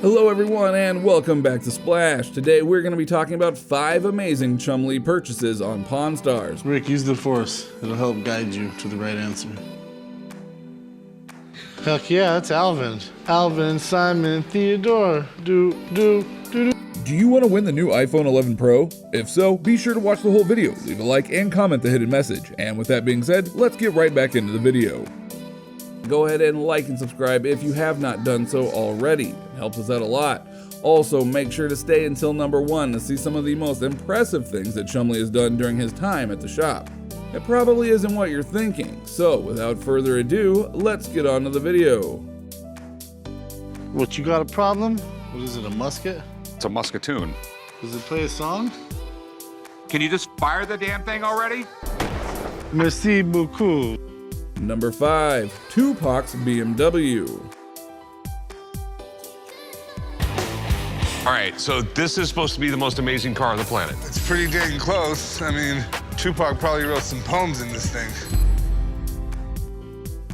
Hello everyone and welcome back to Splash. Today we're going to be talking about 5 amazing Chumlee purchases on Pawn Stars. Rick, use the force. It'll help guide you to the right answer. Heck yeah, that's Alvin. Alvin, Simon, Theodore. Do. Do you want to win the new iPhone 11 Pro? If so, be sure to watch the whole video, leave a like, and comment the hidden message. And with that being said, let's get right back into the video. Go ahead and like and subscribe if you have not done so already. It helps us out a lot. Also, make sure to stay until number 1 to see some of the most impressive things that Chumlee has done during his time at the shop. It probably isn't what you're thinking, so without further ado, let's get on to the video. What, you got a problem? What is it, a musket? It's a musketoon. Does it play a song? Can you just fire the damn thing already? Merci beaucoup. Number 5, Tupac's BMW. All right, so this is supposed to be the most amazing car on the planet. It's pretty dang close. I mean, Tupac probably wrote some poems in this thing.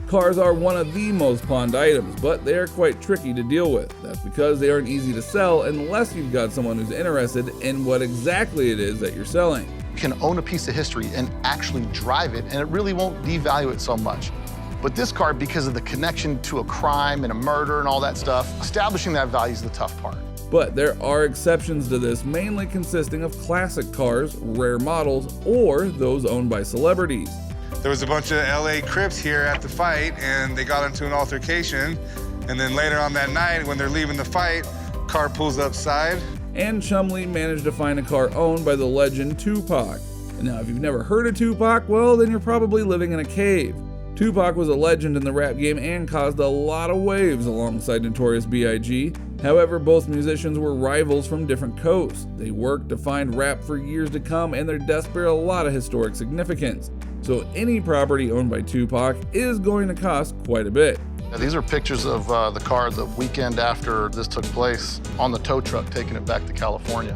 Cars are one of the most pawned items, but they are quite tricky to deal with. That's because they aren't easy to sell unless you've got someone who's interested in what exactly it is that you're selling. You can own a piece of history and actually drive it, and it really won't devalue it so much. But this car, because of the connection to a crime and a murder and all that stuff, establishing that value is the tough part. But there are exceptions to this, mainly consisting of classic cars, rare models, or those owned by celebrities. There was a bunch of LA Crips here at the fight, and they got into an altercation. And then later on that night, when they're leaving the fight, car pulls up side. And Chumlee managed to find a car owned by the legend Tupac. And now, if you've never heard of Tupac, well, then you're probably living in a cave. Tupac was a legend in the rap game and caused a lot of waves alongside Notorious B.I.G. However, both musicians were rivals from different coasts. They worked to find rap for years to come, and their deaths bear a lot of historic significance. So any property owned by Tupac is going to cost quite a bit. Now, these are pictures of the car the weekend after this took place on the tow truck, taking it back to California.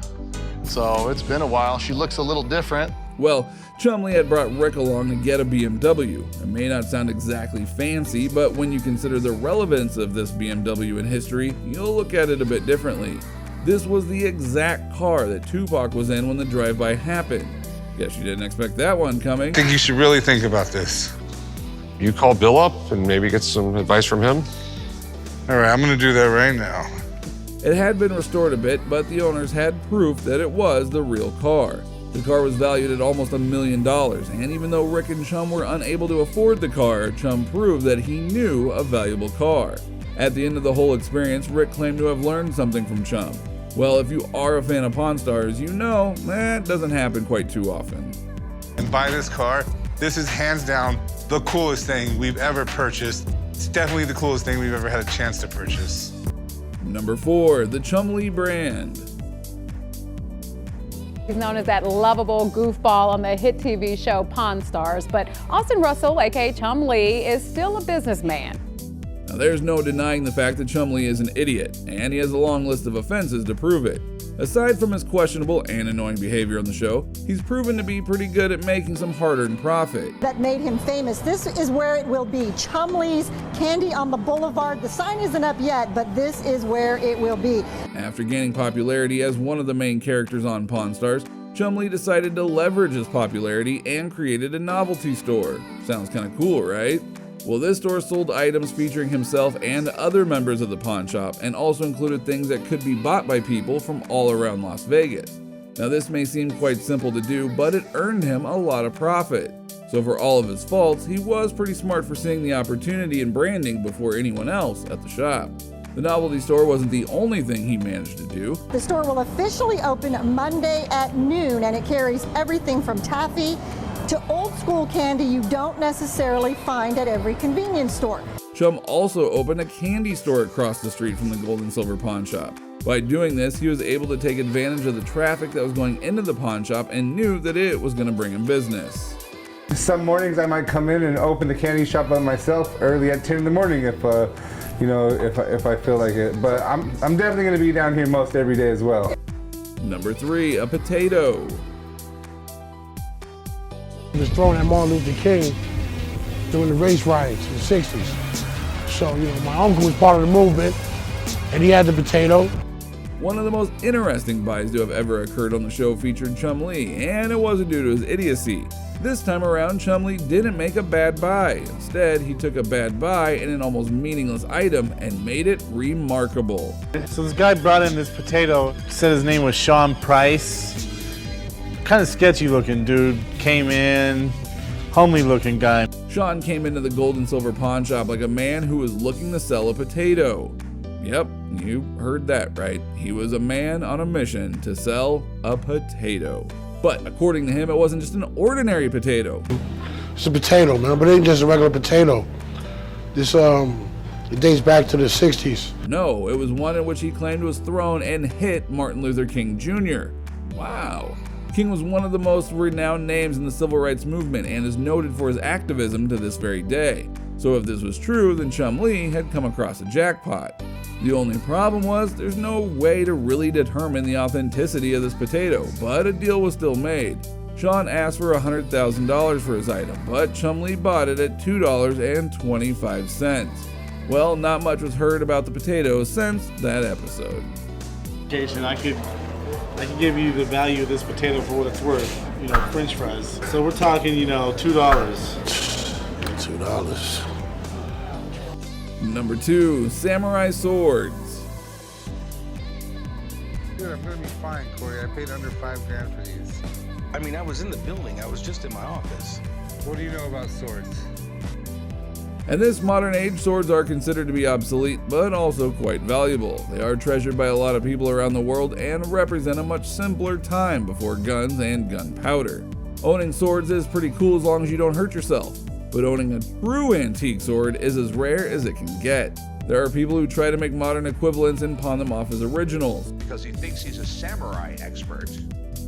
So it's been a while. She looks a little different. Well, Chumlee had brought Rick along to get a BMW. It may not sound exactly fancy, but when you consider the relevance of this BMW in history, you'll look at it a bit differently. This was the exact car that Tupac was in when the drive-by happened. Guess you didn't expect that one coming. I think you should really think about this. You call Bill up and maybe get some advice from him? All right, I'm gonna do that right now. It had been restored a bit, but the owners had proof that it was the real car. The car was valued at almost $1 million, and even though Rick and Chum were unable to afford the car, Chum proved that he knew a valuable car. At the end of the whole experience, Rick claimed to have learned something from Chum. Well, if you are a fan of Pawn Stars, you know that doesn't happen quite too often. And buy this car. This is hands down the coolest thing we've ever purchased. It's definitely the coolest thing we've ever had a chance to purchase. Number 4, the Chumlee brand. He's known as that lovable goofball on the hit TV show Pawn Stars, but Austin Russell, aka Chumlee, is still a businessman. Now, there's no denying the fact that Chumlee is an idiot, and he has a long list of offenses to prove it. Aside from his questionable and annoying behavior on the show, he's proven to be pretty good at making some hard-earned profit. That made him famous. This is where it will be. Chumlee's Candy on the Boulevard. The sign isn't up yet, but this is where it will be. After gaining popularity as one of the main characters on Pawn Stars, Chumlee decided to leverage his popularity and created a novelty store. Sounds kind of cool, right? Well, this store sold items featuring himself and other members of the pawn shop, and also included things that could be bought by people from all around Las Vegas. Now, this may seem quite simple to do, but it earned him a lot of profit. So for all of his faults, he was pretty smart for seeing the opportunity in branding before anyone else at the shop. The novelty store wasn't the only thing he managed to do. The store will officially open Monday at noon, and it carries everything from taffy to old school candy you don't necessarily find at every convenience store. Chum also opened a candy store across the street from the Gold and Silver pawn shop. By doing this, he was able to take advantage of the traffic that was going into the pawn shop and knew that it was going to bring him business. Some mornings I might come in and open the candy shop by myself early at 10 in the morning if I feel like it. But I'm definitely going to be down here most every day as well. Number 3, a potato. He was thrown at Martin Luther King during the race riots in the 60s. So, my uncle was part of the movement. and he had the potato. One of the most interesting buys to have ever occurred on the show featured Chumlee, and it wasn't due to his idiocy. This time around, Chumlee didn't make a bad buy. Instead, he took a bad buy in an almost meaningless item and made it remarkable. So this guy brought in this potato, said his name was Sean Price. Kind of sketchy looking dude, came in, homely looking guy. Sean came into the gold and silver pawn shop like a man who was looking to sell a potato. Yep, you heard that right. He was a man on a mission to sell a potato. But according to him, it wasn't just an ordinary potato. It's a potato, man, but it ain't just a regular potato. This, it dates back to the 60s. No, it was one in which he claimed was thrown and hit Martin Luther King Jr. Wow. King was one of the most renowned names in the civil rights movement and is noted for his activism to this very day. So if this was true, then Chumlee had come across a jackpot. The only problem was there's no way to really determine the authenticity of this potato, but a deal was still made. Sean asked for $100,000 for his item, but Chumlee bought it at $2.25. Well, not much was heard about the potato since that episode. I could give you the value of this potato for what it's worth, French fries. So we're talking, $2. $2. Number 2, samurai swords. Dude, I'm gonna be fine, Corey. I paid under $5,000 for these. I mean, I was in the building. I was just in my office. What do you know about swords? In this modern age, swords are considered to be obsolete, but also quite valuable. They are treasured by a lot of people around the world and represent a much simpler time before guns and gunpowder. Owning swords is pretty cool as long as you don't hurt yourself, but owning a true antique sword is as rare as it can get. There are people who try to make modern equivalents and pawn them off as originals. Because he thinks he's a samurai expert.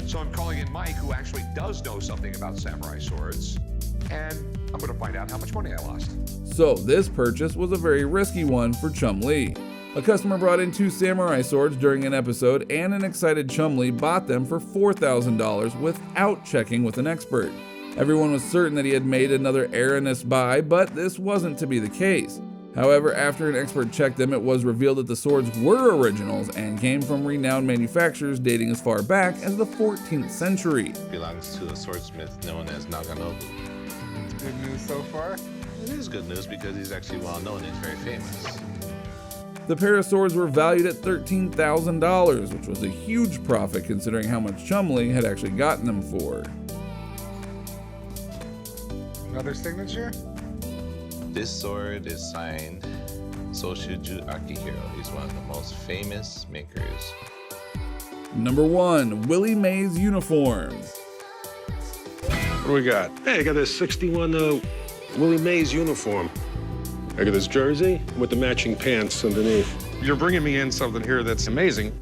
So I'm calling in Mike, who actually does know something about samurai swords, and I'm going to find out how much money I lost. So this purchase was a very risky one for Chumlee. A customer brought in 2 samurai swords during an episode, and an excited Chumlee bought them for $4,000 without checking with an expert. Everyone was certain that he had made another erroneous buy, but this wasn't to be the case. However, after an expert checked them, it was revealed that the swords were originals and came from renowned manufacturers dating as far back as the 14th century. It belongs to a swordsmith known as Naganobu. Good news so far? It is good news because he's actually well known and very famous. The pair of swords were valued at $13,000, which was a huge profit considering how much Chumlee had actually gotten them for. Another signature? This sword is signed Soshuju Akihiro. He's one of the most famous makers. Number 1, Willie Mays uniforms. What do we got? Hey, I got this 61 Willie Mays uniform. I got this jersey with the matching pants underneath. You're bringing me in something here that's amazing.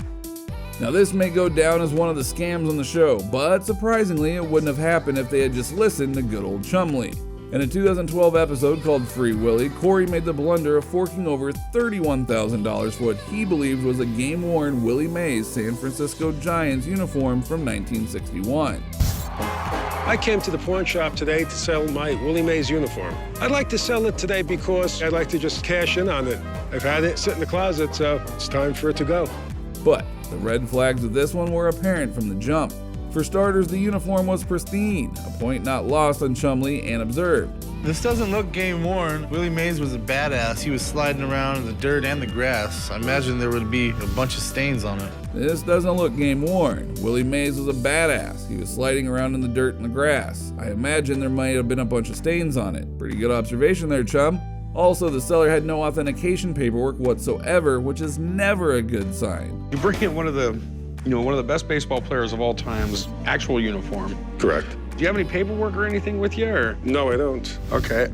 Now this may go down as one of the scams on the show, but surprisingly it wouldn't have happened if they had just listened to good old Chumlee. In a 2012 episode called Free Willy, Corey made the blunder of forking over $31,000 for what he believed was a game-worn Willie Mays San Francisco Giants uniform from 1961. I came to the pawn shop today to sell my Willie Mays uniform. I'd like to sell it today because I'd like to just cash in on it. I've had it sit in the closet, so it's time for it to go. But the red flags of this one were apparent from the jump. For starters, the uniform was pristine, a point not lost on Chumlee and observed. This doesn't look game worn. Willie Mays was a badass. He was sliding around in the dirt and the grass. I imagine there would be a bunch of stains on it. This doesn't look game worn. Willie Mays was a badass. He was sliding around in the dirt and the grass. I imagine there might have been a bunch of stains on it. Pretty good observation there, chum. Also, the seller had no authentication paperwork whatsoever, which is never a good sign. You bring in one of the best baseball players of all time's actual uniform. Correct. Do you have any paperwork or anything with you, or? No, I don't. Okay.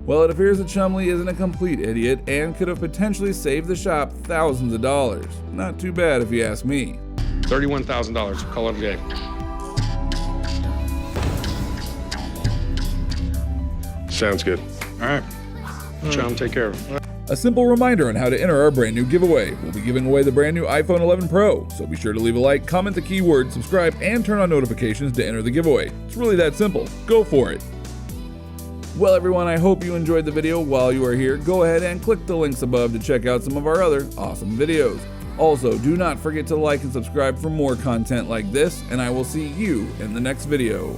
Well, it appears that Chumlee isn't a complete idiot and could have potentially saved the shop thousands of dollars. Not too bad if you ask me. $31,000, call it a day. Sounds good. All right. Chum, take care of it. A simple reminder on how to enter our brand new giveaway. We'll be giving away the brand new iPhone 11 Pro, so be sure to leave a like, comment the keyword, subscribe, and turn on notifications to enter the giveaway. It's really that simple. Go for it. Well everyone, I hope you enjoyed the video. While you are here, go ahead and click the links above to check out some of our other awesome videos. Also, do not forget to like and subscribe for more content like this, and I will see you in the next video.